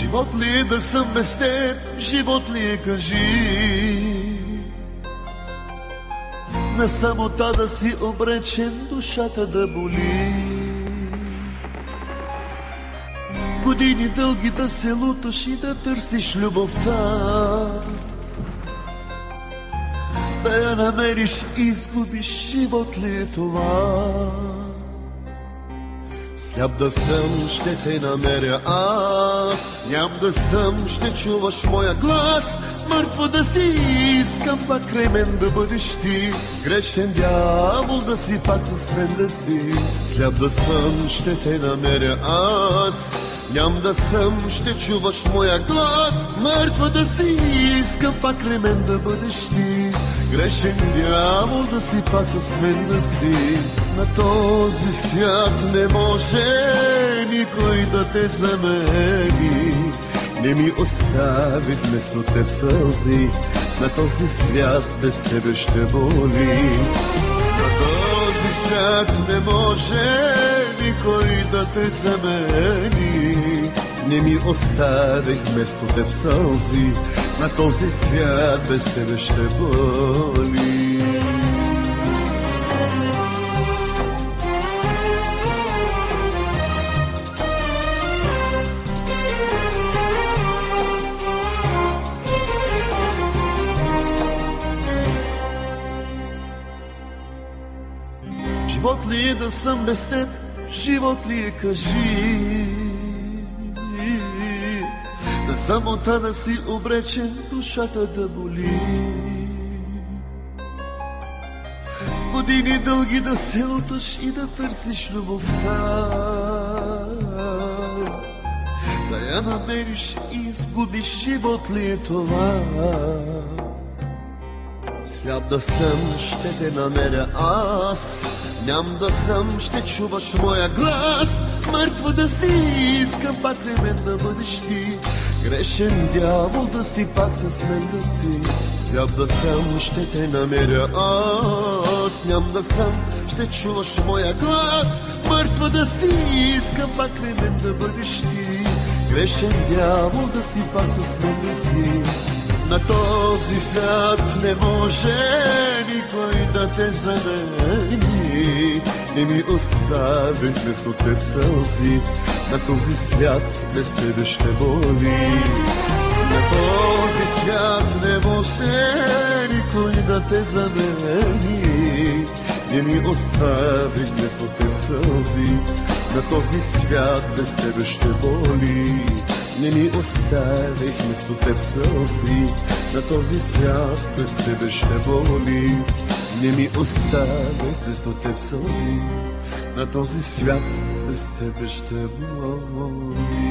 Живот ли е да съм без теб, живот ли е, кажи? На самота да си обречен, душата да боли. Години дълги да се луташ и да търсиш любовта, да я намериш и изгубиш, живот ли е това? Сляп да съм, ще те намеря аз, ням да съм, ще чуваш моя глас. Мъртва да си, искам пак край мен да бъдеш ти. Грешен дявол да си, пак с мен да си. Сляп да съм, ще те намеря аз, ням да съм, ще чуваш моя глас. Мъртва да си, искам пак край мен да бъдеш ти. Грешен дявол да си, пак с мен да си. На този свят не може никой да те замени. Не ми остави вместо теб сълзи, на този свят без тебе ще боли. На този свят не може никой да те замени. Не ми остави вместо теб сълзи, на този свят без тебе ще боли. Живот ли е да съм без теб, живот ли е, кажи? На самота да си обречен, душата да боли. Години дълги да се луташ и да търсиш любовта, да я намериш и изгубиш, живот ли е това? Сляп да съм, ще те намеря аз, ням да съм, ще чуваш моя глас. Мъртва да си, искам пак при мен да бъдеш ти. Грешен дявол да си, пак с мен да си. Сляп да съм, ще те намеря аз, ням да съм, ще чуваш моя глас. Мъртва да си, искам пак при мен да бъдеш ти. Грешен дявол да си, пак с мен да си. На този свят не може никой да те замени. Не ми остави вместо теб сълзи, на този свят без тебе ще боли. На този свят не може никой да те замени. Не ми остави вместо теб сълзи, на този свят без тебе ще боли. Не ми оставих вместо теб сълзи, на този свят без тебе ще боли. Не ми оставих вместо теб сълзи, на този свят без тебе ще боли.